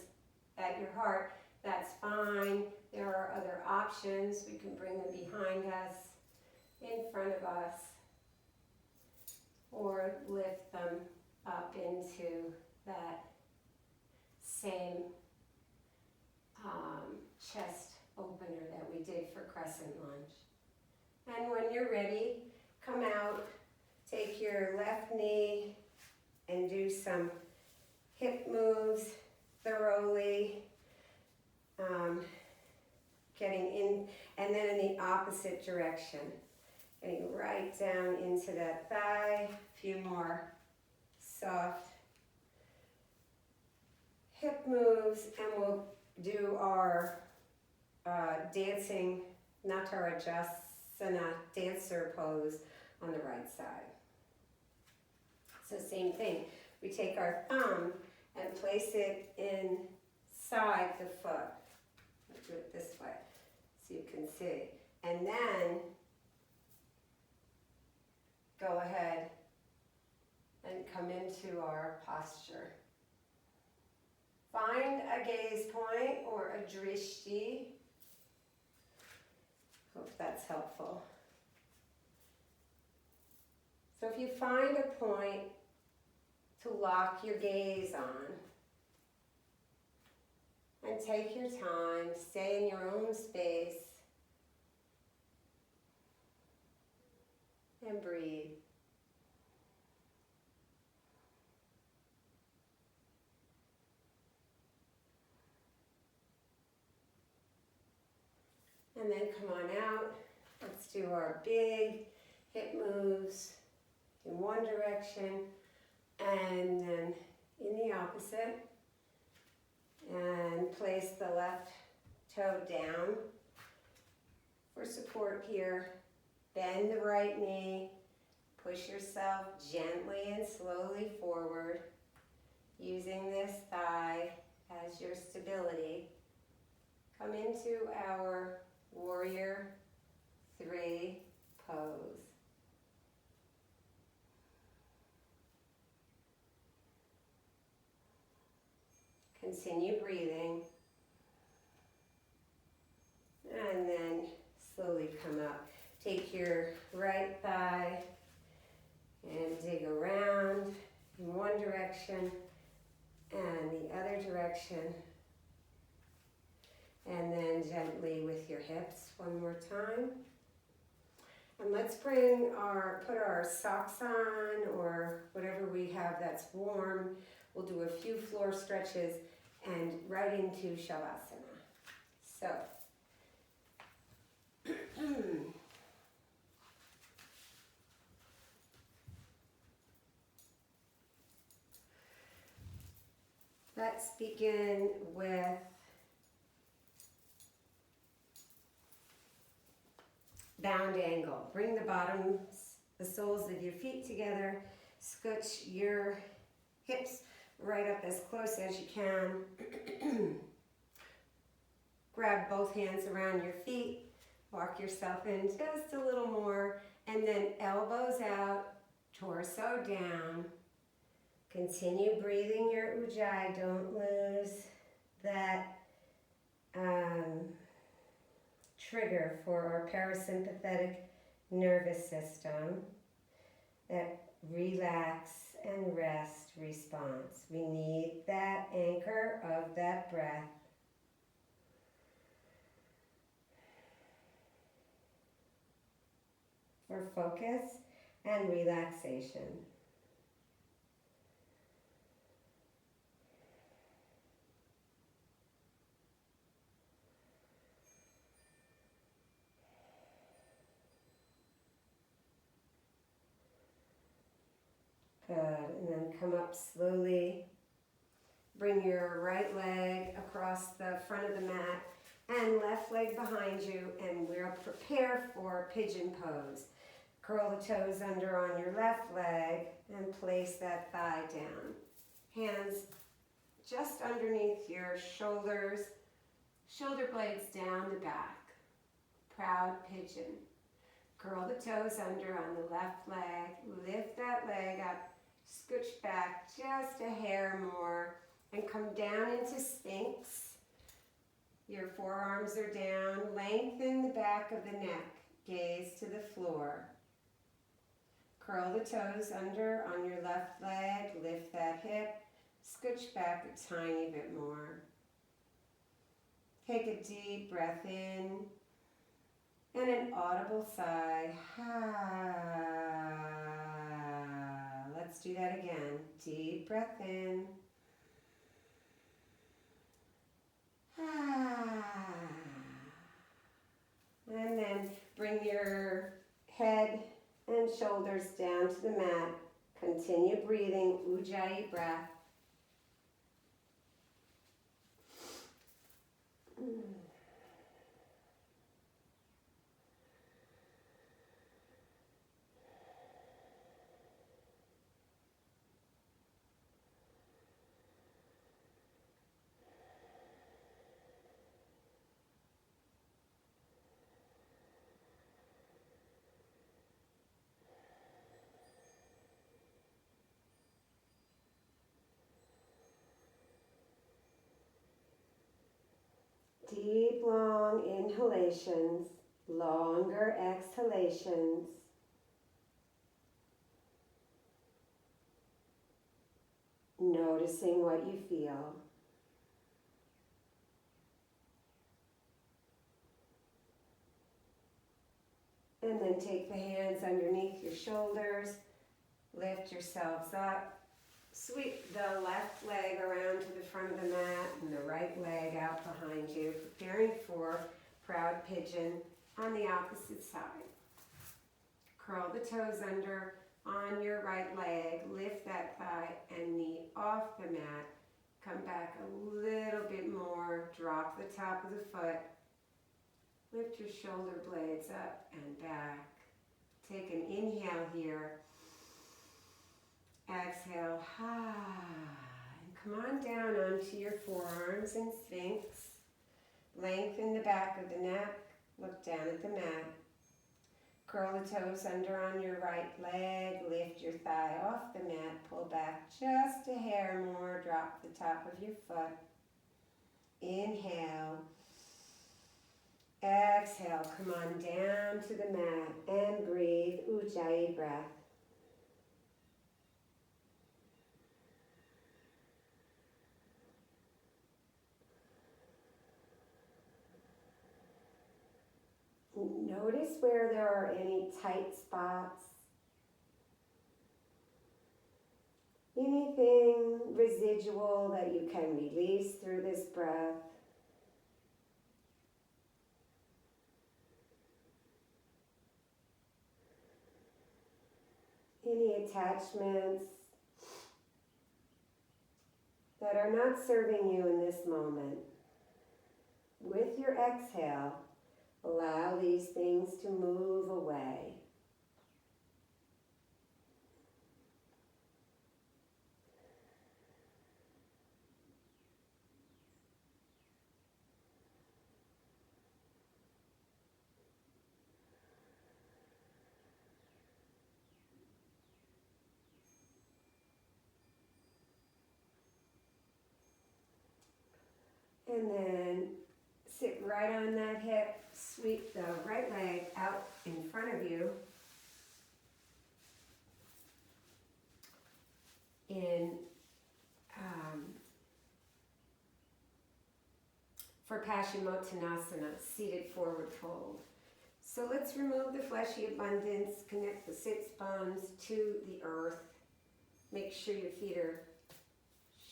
at your heart, that's fine. There are other options. We can bring them behind us, in front of us, or lift them up into that same chest opener that we did for crescent lunge. And when you're ready, come out, take your left knee and do some hip moves thoroughly, getting in, and then in the opposite direction, getting right down into that thigh. A few more soft hip moves, and we'll do our dancing Natarajasana dancer pose on the right side. So same thing, we take our thumb and place it inside the foot. Let's do it this way so you can see. And then go ahead and come into our posture. Find a gaze point or a drishti. Hope that's helpful. So if you find a point to lock your gaze on, and take your time, stay in your own space, and breathe. And then come on out. Let's do our big hip moves in one direction and then in the opposite. And place the left toe down for support here. Bend the right knee. Push yourself gently and slowly forward, using this thigh as your stability. Come into our Warrior 3 pose. Continue breathing. And then slowly come up. Take your right thigh and dig around in one direction and the other direction. And then gently with your hips one more time. And let's put our socks on or whatever we have that's warm. We'll do a few floor stretches and right into Shavasana. So, let's begin with bound angle. Bring the soles of your feet together. Scooch your hips right up as close as you can. Grab both hands around your feet. Walk yourself in just a little more. And then elbows out, torso down. Continue breathing your ujjayi. Don't lose that trigger for our parasympathetic nervous system, that relax and rest response. We need that anchor of that breath. For focus and relaxation. Good, and then come up slowly. Bring your right leg across the front of the mat and left leg behind you, and we'll prepare for pigeon pose. Curl the toes under on your left leg and place that thigh down. Hands just underneath your shoulders, shoulder blades down the back. Proud pigeon. Curl the toes under on the left leg, lift that leg up, scooch back just a hair more, and come down into Sphinx. Your forearms are down, lengthen the back of the neck, gaze to the floor. Curl the toes under on your left leg, lift that hip, scooch back a tiny bit more. Take a deep breath in and an audible sigh. Let's do that again. Deep breath in. And then bring your head and shoulders down to the mat. Continue breathing, ujjayi breath. Deep, long inhalations, longer exhalations. Noticing what you feel. And then take the hands underneath your shoulders, lift yourselves up. Sweep the left leg around to the front of the mat and the right leg out behind you, preparing for proud pigeon on the opposite side. Curl the toes under on your right leg, lift that thigh and knee off the mat. Come back a little bit more, drop the top of the foot, lift your shoulder blades up and back. Take an inhale here. Exhale, and come on down onto your forearms in Sphinx. Lengthen the back of the neck, look down at the mat. Curl the toes under on your right leg, lift your thigh off the mat, pull back just a hair more, drop the top of your foot. Inhale. Exhale, come on down to the mat and breathe, Ujjayi breath. Notice where there are any tight spots, anything residual that you can release through this breath. Any attachments that are not serving you in this moment. With your exhale, allow these things to move away. And then sit right on that hip, sweep the right leg out in front of you in for Paschimottanasana, seated forward fold. So let's remove the fleshy abundance, connect the sits bones to the earth. Make sure your feet are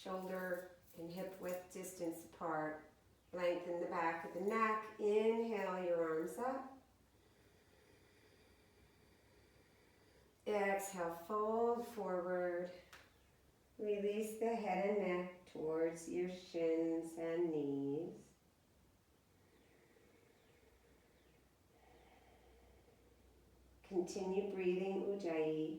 shoulder and hip width distance apart. Lengthen the back of the neck. Inhale your arms up. Exhale, fold forward. Release the head and neck towards your shins and knees. Continue breathing Ujjayi.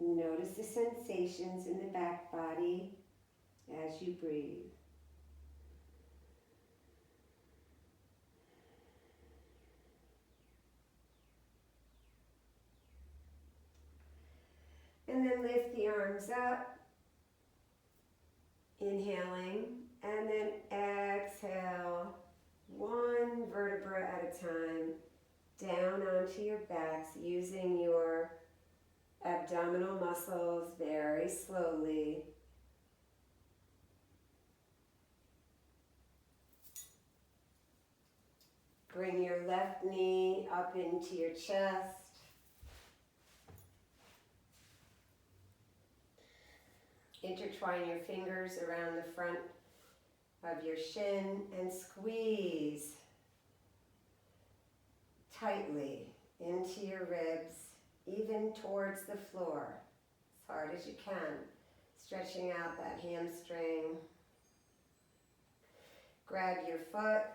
Notice the sensations in the back body as you breathe. And then lift the arms up, inhaling, and then exhale, one vertebra at a time, down onto your backs, using your abdominal muscles very slowly. Bring your left knee up into your chest. Intertwine your fingers around the front of your shin and squeeze tightly into your ribs, even towards the floor, as hard as you can, stretching out that hamstring. Grab your foot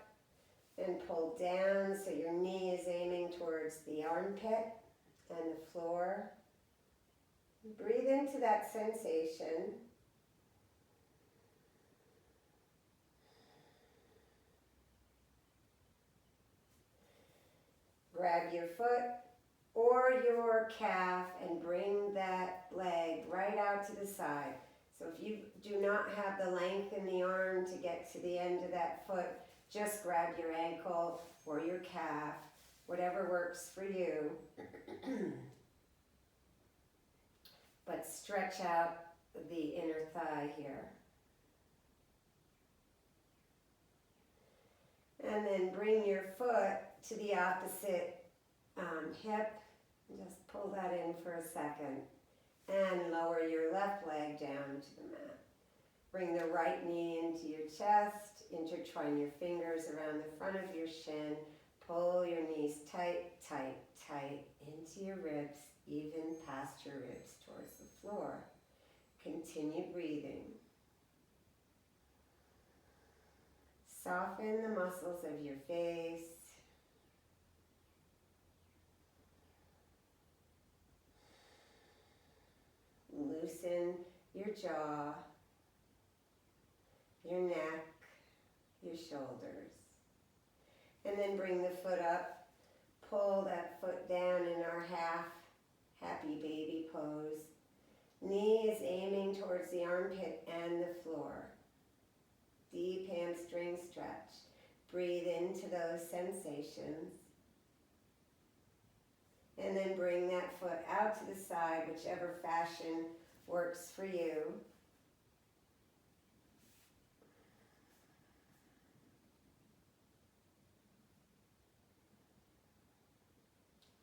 and pull down so your knee is aiming towards the armpit and the floor. Breathe into that sensation. grab your foot or your calf and bring that leg right out to the side. So if you do not have the length in the arm to get to the end of that foot, just grab your ankle or your calf, whatever works for you. But stretch out the inner thigh here. And then bring your foot to the opposite hip. Just pull that in for a second. And lower your left leg down to the mat. Bring the right knee into your chest. Intertwine your fingers around the front of your shin. Pull your knees tight, tight, tight into your ribs, even past your ribs towards the floor. Continue breathing. Soften the muscles of your face. Loosen your jaw, your neck, your shoulders. And then bring the foot up. Pull that foot down in our happy baby pose. Knee is aiming towards the armpit and the floor. Deep hamstring stretch. Breathe into those sensations. And then bring that foot out to the side, whichever fashion works for you.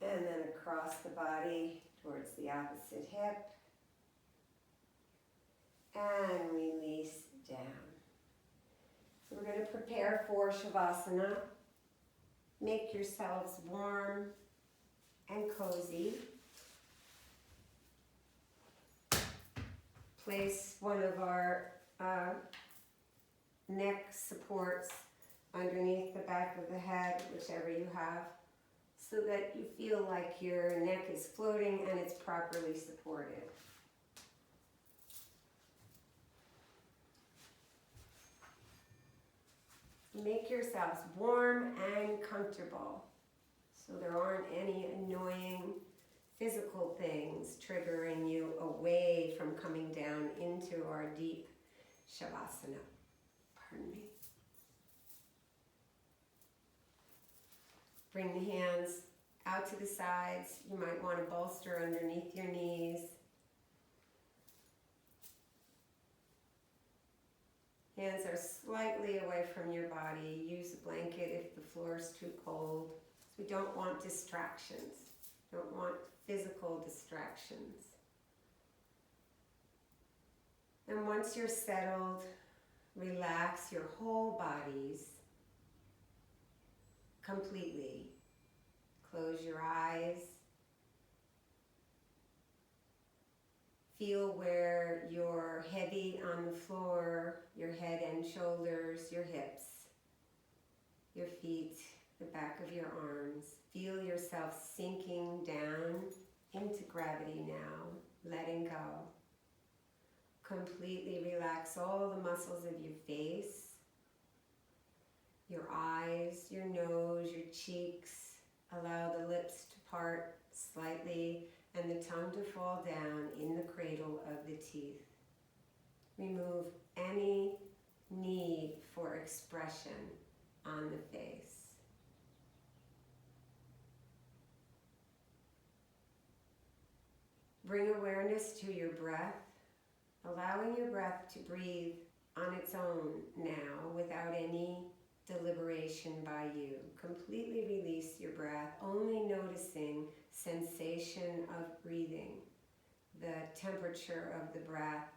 And then across the body towards the opposite hip. And release down. So we're going to prepare for Shavasana. Make yourselves warm and cozy. Place one of our neck supports underneath the back of the head, whichever you have, so that you feel like your neck is floating and it's properly supported. Make yourselves warm and comfortable so there aren't any annoying physical things triggering you away from coming down into our deep Shavasana. Pardon me. Bring the hands out to the sides. You might want to bolster underneath your knees. Hands are slightly away from your body. Use a blanket if the floor is too cold. We don't want distractions. Don't want physical distractions. And once you're settled, relax your whole bodies completely. Close your eyes. Feel where you're heavy on the floor, your head and shoulders, your hips, your feet, the back of your arms. Feel yourself sinking down into gravity now, letting go. Completely relax all the muscles of your face, your eyes, your nose, your cheeks. Allow the lips to part slightly and the tongue to fall down in the cradle of the teeth. Remove any need for expression on the face. Bring awareness to your breath, allowing your breath to breathe on its own now without any deliberation by you. Completely release your breath, only noticing sensation of breathing, the temperature of the breath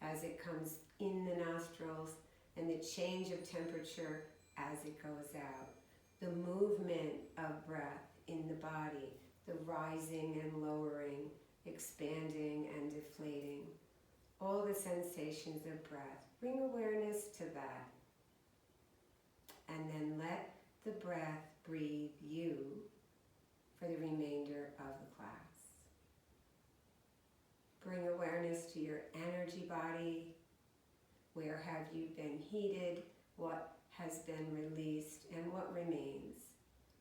as it comes in the nostrils and the change of temperature as it goes out. The movement of breath in the body, the rising and lowering, expanding and deflating, all the sensations of breath. Bring awareness to that. And then let the breath breathe you for the remainder of the class. Bring awareness to your energy body. Where have you been heated? What has been released and what remains?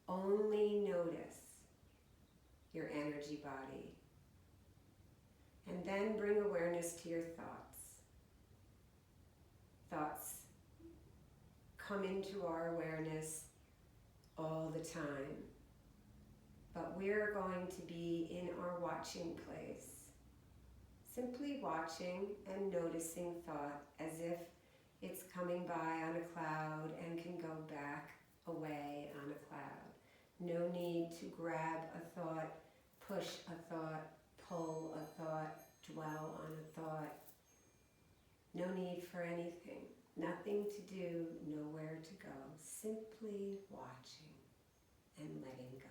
Only notice your energy body. And then bring awareness to your thoughts. Thoughts come into our awareness all the time. But we're going to be in our watching place. Simply watching and noticing thought as if it's coming by on a cloud and can go back away on a cloud. No need to grab a thought, push a thought, pull a thought, dwell on a thought. No need for anything. Nothing to do, nowhere to go. Simply watching and letting go.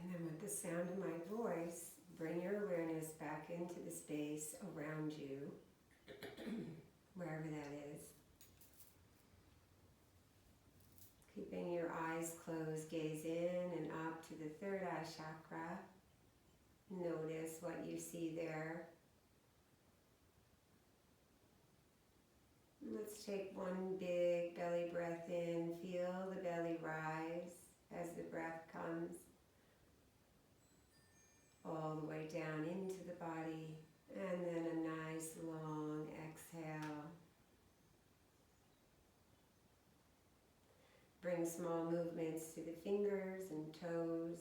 And then with the sound of my voice, bring your awareness back into the space around you, wherever that is. Keeping your eyes closed, gaze in and up to the third eye chakra. Notice what you see there. Let's take one big belly breath in. Feel the belly rise as the breath comes all the way down into the body. And then a nice long exhale. Bring small movements to the fingers and toes.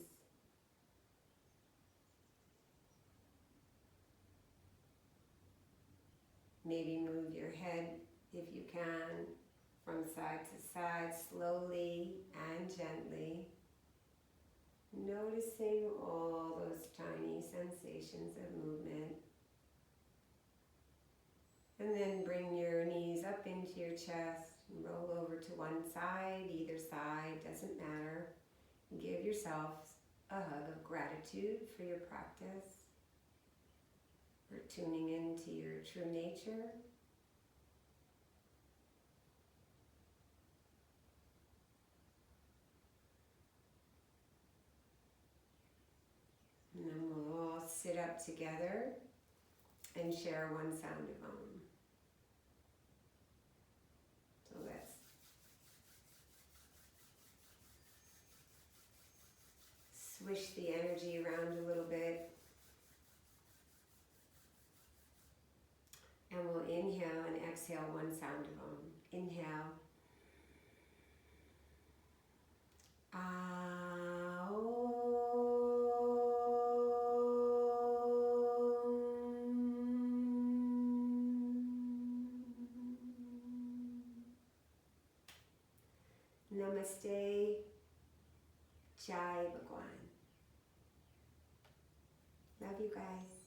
Maybe move your head, if you can, from side to side, slowly and gently. Noticing all those tiny sensations of movement. And then bring your knees up into your chest and roll over to one side, either side, doesn't matter. Give yourself a hug of gratitude for your practice, for tuning into your true nature. And then we'll all sit up together and share one sound of Om. So let's swish the energy around a little bit. And we'll inhale and exhale one sound of Om. Inhale. Namaste. Jai Bhagwan. Love you guys.